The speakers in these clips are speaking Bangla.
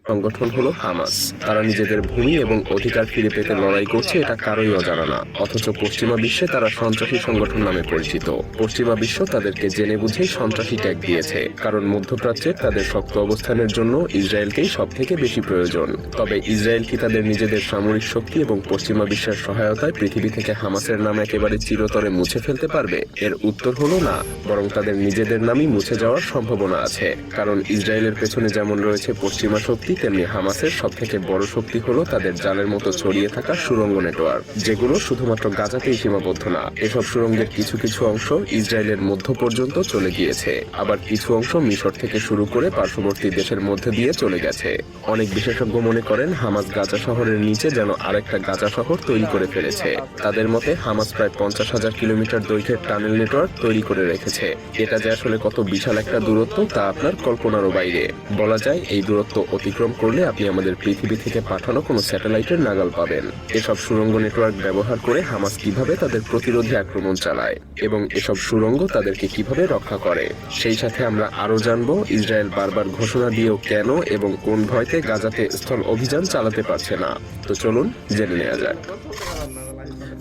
সংগঠন হলো হামাস। তারা নিজেদের ভূমি এবং অধিকার ফিরে পেতে লড়াই করছে, এটা কারোই অজানা না। অথচ পশ্চিমা বিশ্বে তারা সন্ত্রাসী সংগঠন নামে পরিচিত। পশ্চিমা বিশ্ব তাদেরকে জেনে বুঝেই সন্ত্রাসী ট্যাগ দিয়েছে, কারণ মধ্যপ্রাচ্যে তাদের শক্ত অবস্থানের জন্য ইসরায়েলকেই সব থেকে বেশি প্রয়োজন। তবে ইসরায়েল কি তাদের নিজেদের সামরিক শক্তি এবং পশ্চিমা বিশ্বের সহায়তায় পৃথিবী থেকে হামাসের নাম একেবারে চিরতরে মুছে ফেলতে পারবে? এর উত্তর হলো না, বরং তাদের নিজেদের নামই মুছে যাওয়ার সম্ভাবনা আছে। কারণ ইসরায়েলের পেছনে যেমন রয়েছে পশ্চিমা শক্তি, তেমনি হামাসের সব থেকে বড় শক্তি হলো তাদের জালের মতো ছড়িয়ে থাকা সুড়ঙ্গ নেটওয়ার্ক, যেগুলো শুধুমাত্র গাজাতেই সীমাবদ্ধ না। এসব সুড়ঙ্গের কিছু কিছু অংশ ইসরায়েলের মধ্য পর্যন্ত চলে গিয়েছে, আবার কিছু অংশ মিশর থেকে শুরু করে পার্শ্ববর্তী দেশের মধ্যে দিয়ে চলে গেছে। অনেক বিশেষজ্ঞ মনে করেন হামাস গাজা শহরের নিচে যেন আরেকটা গাজা শহর তৈরি করে ফেলেছে। তাদের মতে হামাস প্রায় 50,000 কিলোমিটার দৈর্ঘ্যের টানেল নেটওয়ার্ক তৈরি করে রেখেছে। এটা যে আসলে কত বিশাল একটা দূরত্ব তা আপনার কল্পনারও বাইরে। বলা যায় এই দূরত্ব অতিক্রম করলে আপনি আমাদের পৃথিবী থেকে পাঠানো কোনো স্যাটেলাইটের নাগাল পাবেন। এসব সুড়ঙ্গ নেটওয়ার্ক ব্যবহার করে হামাস কিভাবে তাদের প্রতিরোধী আক্রমণ চালায় এবং এসব সুড়ঙ্গ তাদেরকে কিভাবে রক্ষা করে, সেই সাথে আমরা আরো জানবো ইসরায়েল বারবার ঘোষণা দিয়েও কেন এবং কোন ভয়তে গাজাতে স্থল অভিযান চালাতে পারছে না। তো চলুন জেনে নেওয়া যাক।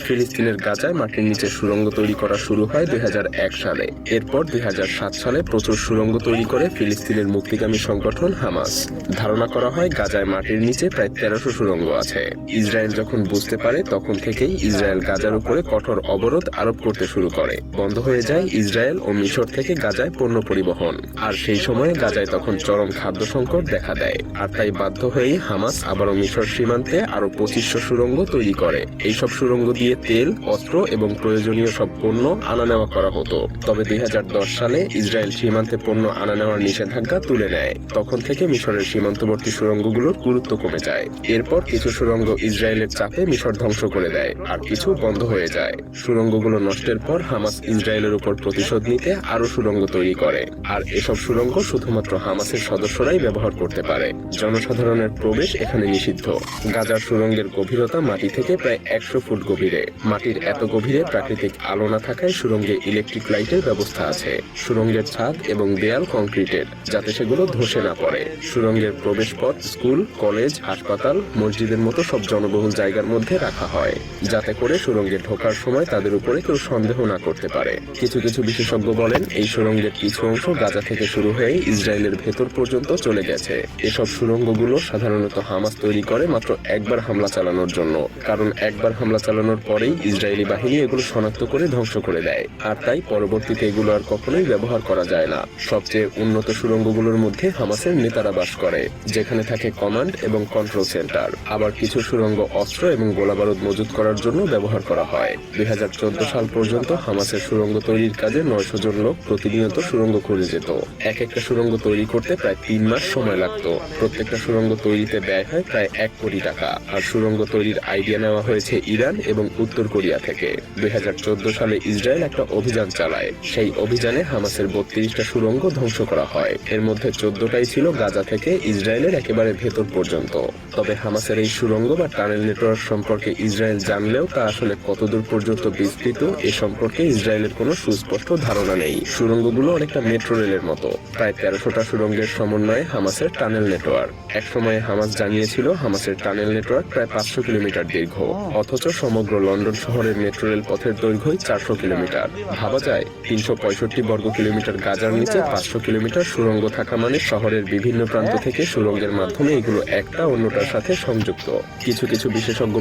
ফিলিস্তিনের গাজায় মাটির নিচে সুড়ঙ্গ তৈরি করা শুরু হয় 2001 সালে। এরপর 2007 সালে প্রচুর সুড়ঙ্গ তৈরি করে ফিলিস্তিনের মুক্তিগামী সংগঠন হামাস। ধারণা করা হয় গাজায় মাটির নিচে প্রায় 1300 সুড়ঙ্গ আছে। ইসরায়েল যখন বুঝতে পারে তখন থেকেই ইসরায়েল গাজার উপরে কঠোর অবরোধ আরোপ করতে শুরু করে। বন্ধ হয়ে যায় ইসরায়েল ও মিশর থেকে গাজায় পণ্য পরিবহন। আর সেই সময়ে গাজায় তখন চরম খাদ্য সংকট দেখা দেয়। আর তাই বাধ্য হয়েই হামাস আবারও মিশর সীমান্তে আরো 2500 সুড়ঙ্গ তৈরি করে। এইসব সুড়ঙ্গ দিয়ে তেল, অস্ত্র এবং প্রয়োজনীয় সব পণ্য আনা নেওয়া করা হতো। তবে 2010 সালে ইসরায়েল সীমান্তে পণ্য আনা নেওয়ার নিষেধাজ্ঞা তুলে নেয়। তখন থেকে মিশরের সীমান্তবর্তী সুড়ঙ্গগুলোর গুরুত্ব কমে যায়। এরপর কিছু সুড়ঙ্গ ইসরায়েলের চাপে মিশর ধ্বংস করে দেয়, আর কিছু বন্ধ হয়ে যায়। সুড়ঙ্গগুলো নষ্টের পর হামাস ইসরায়েলের উপর প্রতিশোধ নিতে আরো সুড়ঙ্গ তৈরি করে। আর এসব সুড়ঙ্গ শুধুমাত্র হামাসের সদস্যরাই ব্যবহার করতে পারে। জনসাধারণের প্রবেশ এখানে নিষিদ্ধ। গাজার সুড়ঙ্গের গভীরতা মাটি থেকে প্রায় 100 ফুট গভীরে। মাটির এত গভীরে প্রাকৃতিক আলো না থাকায় সুড়ঙ্গে ইলেকট্রিক লাইটের ব্যবস্থা আছে। সুড়ঙ্গের ছাদ এবং দেয়াল কংক্রিটের, যাতে সেগুলো ধসে না পড়ে। সুড়ঙ্গের প্রবেশপথ স্কুল, কলেজ, হাসপাতাল, মসজিদের মতো সব জনবহুল জায়গার মধ্যে রাখা হয়, যাতে করে সুড়ঙ্গে ঢোকার সময় তাদের উপরে কেউ সন্দেহ না করতে পারে। কিছু কিছু বিশেষজ্ঞ বলেন এই সুড়ঙ্গের কিছু অংশ গাজা থেকে শুরু হয়ে ইসরায়েলের ভেতর পর্যন্ত চলে গেছে। এসব সুড়ঙ্গগুলো সাধারণত হামাস তৈরি করে মাত্র একবার হামলা চালানোর জন্য, কারণ একবার হামলা চালানোর পরেই ইসরায়েলি বাহিনী এগুলো শনাক্ত করে ধ্বংস করে দেয়। আর তাই পরবর্তীতে এগুলো আর কখনোই ব্যবহার করা যায় না। সবচেয়ে উন্নত সুড়ঙ্গগুলোর মধ্যে হামাসের নেতারা বাস করে, যেখানে থাকে কমান্ড এবং কন্ট্রোল সেন্টার। আবার কিছু সুড়ঙ্গ অস্ত্র এবং গোলাবারুদ মজুত করার জন্য ব্যবহার করা হয়। 2014 সাল পর্যন্ত হামাসের সুড়ঙ্গ তৈরির কাজে 900 জন লোক প্রতিনিয়ত সুড়ঙ্গ খুঁজে যেত। এক একটা সুড়ঙ্গ তৈরি করতে প্রায় 3 মাস সময় লাগতো। প্রত্যেকটা সুড়ঙ্গ তৈরিতে ব্যয় হয় প্রায় 1 কোটি টাকা। আর সুড়ঙ্গ তৈরির আইডিয়া নেওয়া হয়েছে ইরান এবং উত্তর কোরিয়া থেকে। 2014 সালে ইসরায়েল একটা অভিযান চালায়। সেই অভিযানে হামাসের 32টা সুড়ঙ্গ ধ্বংস করা হয়। এর মধ্যে 14টাই ছিল গাজা থেকে ইসরায়েলের একেবারে ভেতর পর্যন্ত। তবে হামাসের এই সুড়ঙ্গ বা টানেল নেটওয়ার্ক সম্পর্কে ইসরায়েল জানলেও তা আসলে কতদূর পর্যন্ত বিস্তৃত এ সম্পর্কে ইসরায়েলের কোনো সুস্পষ্ট ধারণা নেই। সুড়ঙ্গগুলো অনেকটা মেট্রো রেলের মতো। প্রায় 1300টা সুড়ঙ্গের সমন্বয়ে হামাসের টানেল নেটওয়ার্ক। একসময়ে হামাস জানিয়েছিল হামাসের টানেল নেটওয়ার্ক প্রায় 500 কিলোমিটার দীর্ঘ, অথচ সমগ্র লন্ডন শহরের মেট্রো রেল পথের দৈর্ঘ্যই 400 কিলোমিটার। ভাবা যায় 365 বর্গ কিলোমিটার গাজার নিচে 500 কিলোমিটার সুড়ঙ্গ থাকা মানে শহরের বিভিন্ন প্রান্ত থেকে সুড়ঙ্গের মাধ্যমে এগুলো একটা অন্যটার সাথে সংযুক্ত। কিছু কিছু বিশেষজ্ঞ